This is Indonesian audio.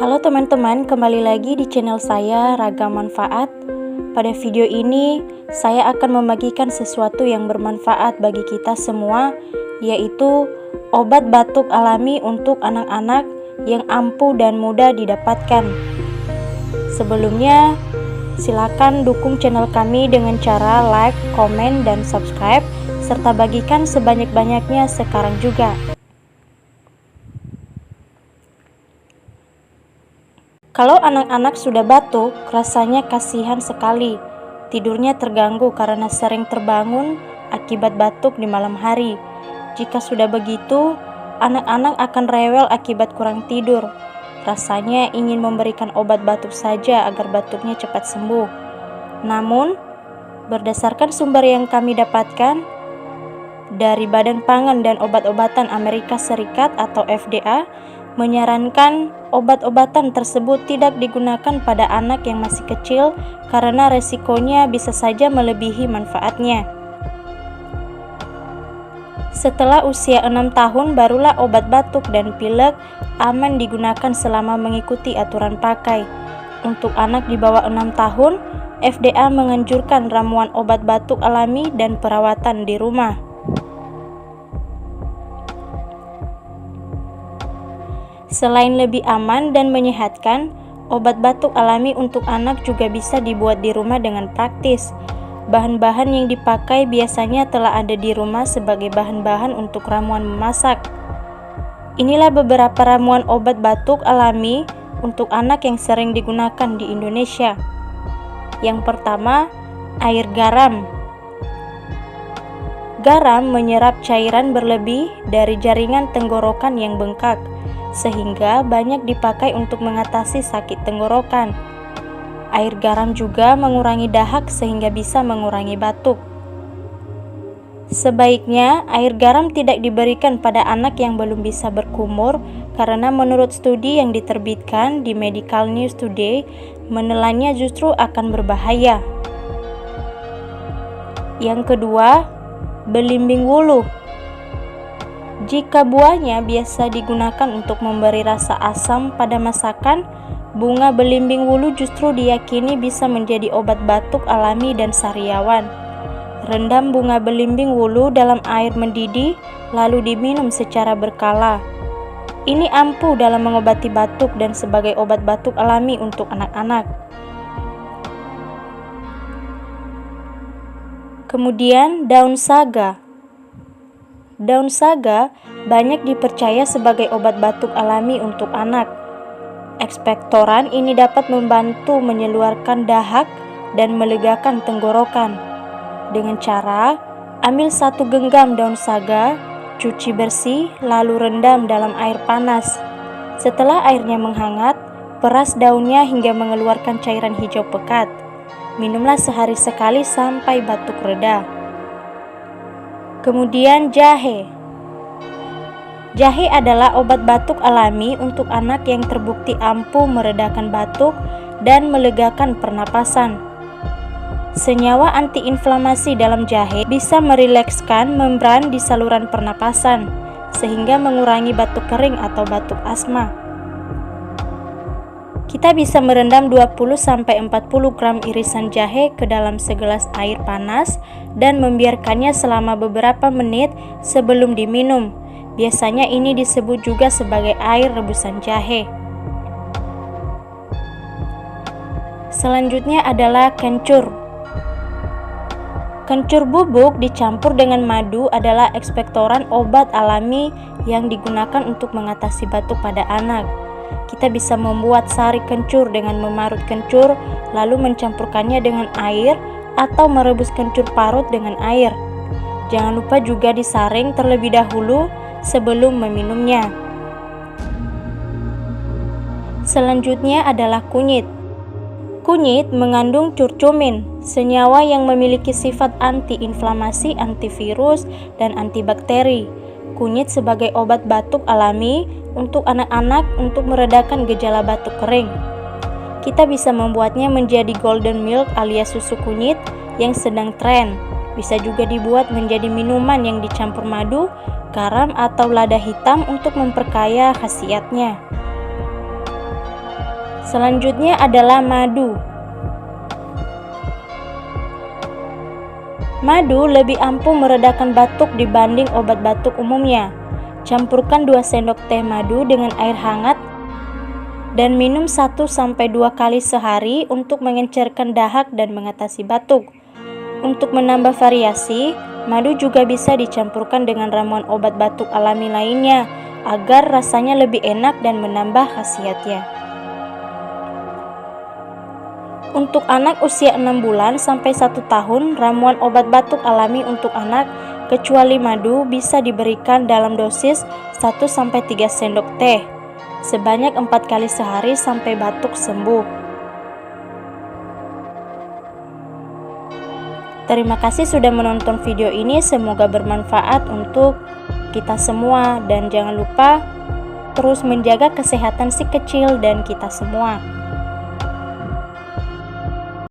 Halo teman-teman, kembali lagi di channel saya Ragam Manfaat. Pada video ini, saya akan membagikan sesuatu yang bermanfaat bagi kita semua, yaitu obat batuk alami untuk anak-anak yang ampuh dan mudah didapatkan. Sebelumnya, silakan dukung channel kami dengan cara like, komen, dan subscribe, serta bagikan sebanyak-banyaknya sekarang juga. Kalau anak-anak sudah batuk, rasanya kasihan sekali. Tidurnya terganggu karena sering terbangun akibat batuk di malam hari. Jika sudah begitu, anak-anak akan rewel akibat kurang tidur. Rasanya ingin memberikan obat batuk saja agar batuknya cepat sembuh. Namun, berdasarkan sumber yang kami dapatkan dari Badan Pangan dan Obat-obatan Amerika Serikat atau FDA, menyarankan obat-obatan tersebut tidak digunakan pada anak yang masih kecil karena resikonya bisa saja melebihi manfaatnya. Setelah usia 6 tahun barulah obat batuk dan pilek aman digunakan selama mengikuti aturan pakai. Untuk anak di bawah 6 tahun, FDA menganjurkan ramuan obat batuk alami dan perawatan di rumah. Selain lebih aman dan menyehatkan, obat batuk alami untuk anak juga bisa dibuat di rumah dengan praktis. Bahan-bahan yang dipakai biasanya telah ada di rumah sebagai bahan-bahan untuk ramuan memasak. Inilah beberapa ramuan obat batuk alami untuk anak yang sering digunakan di Indonesia. Yang pertama, air garam. Garam menyerap cairan berlebih dari jaringan tenggorokan yang bengkak, sehingga banyak dipakai untuk mengatasi sakit tenggorokan. Air garam juga mengurangi dahak sehingga bisa mengurangi batuk. Sebaiknya air garam tidak diberikan pada anak yang belum bisa berkumur karena menurut studi yang diterbitkan di Medical News Today, menelannya justru akan berbahaya. Yang kedua, belimbing wuluh. Jika buahnya biasa digunakan untuk memberi rasa asam pada masakan, bunga belimbing wuluh justru diyakini bisa menjadi obat batuk alami dan sariawan. Rendam bunga belimbing wuluh dalam air mendidih, lalu diminum secara berkala. Ini ampuh dalam mengobati batuk dan sebagai obat batuk alami untuk anak-anak. Kemudian, daun saga. Daun saga banyak dipercaya sebagai obat batuk alami untuk anak. Ekspektoran ini dapat membantu mengeluarkan dahak dan melegakan tenggorokan. Dengan cara, ambil 1 genggam daun saga, cuci bersih, lalu rendam dalam air panas. Setelah airnya menghangat, peras daunnya hingga mengeluarkan cairan hijau pekat. Minumlah sehari sekali sampai batuk reda. Kemudian jahe. Jahe adalah obat batuk alami untuk anak yang terbukti ampuh meredakan batuk dan melegakan pernapasan. Senyawa antiinflamasi dalam jahe bisa merilekskan membran di saluran pernapasan, sehingga mengurangi batuk kering atau batuk asma. Kita bisa merendam 20-40 gram irisan jahe ke dalam segelas air panas dan membiarkannya selama beberapa menit sebelum diminum. Biasanya ini disebut juga sebagai air rebusan jahe. Selanjutnya adalah kencur. Kencur bubuk dicampur dengan madu adalah ekspektoran obat alami yang digunakan untuk mengatasi batuk pada anak. Kita bisa membuat sari kencur dengan memarut kencur, lalu mencampurkannya dengan air atau merebus kencur parut dengan air. Jangan lupa juga disaring terlebih dahulu sebelum meminumnya. Selanjutnya adalah kunyit. Kunyit mengandung curcumin, senyawa yang memiliki sifat antiinflamasi, antivirus, dan antibakteri. Kunyit sebagai obat batuk alami untuk anak-anak untuk meredakan gejala batuk kering. Kita bisa membuatnya menjadi golden milk alias susu kunyit yang sedang tren. Bisa juga dibuat menjadi minuman yang dicampur madu, garam, atau lada hitam untuk memperkaya khasiatnya. Selanjutnya adalah madu. Madu lebih ampuh meredakan batuk dibanding obat batuk umumnya. Campurkan 2 sendok teh madu dengan air hangat dan minum 1-2 kali sehari untuk mengencerkan dahak dan mengatasi batuk. Untuk menambah variasi, madu juga bisa dicampurkan dengan ramuan obat batuk alami lainnya agar rasanya lebih enak dan menambah khasiatnya. Untuk anak usia 6 bulan sampai 1 tahun, ramuan obat batuk alami untuk anak kecuali madu bisa diberikan dalam dosis 1-3 sendok teh sebanyak 4 kali sehari sampai batuk sembuh. Terima kasih sudah menonton video ini, semoga bermanfaat untuk kita semua dan jangan lupa terus menjaga kesehatan si kecil dan kita semua.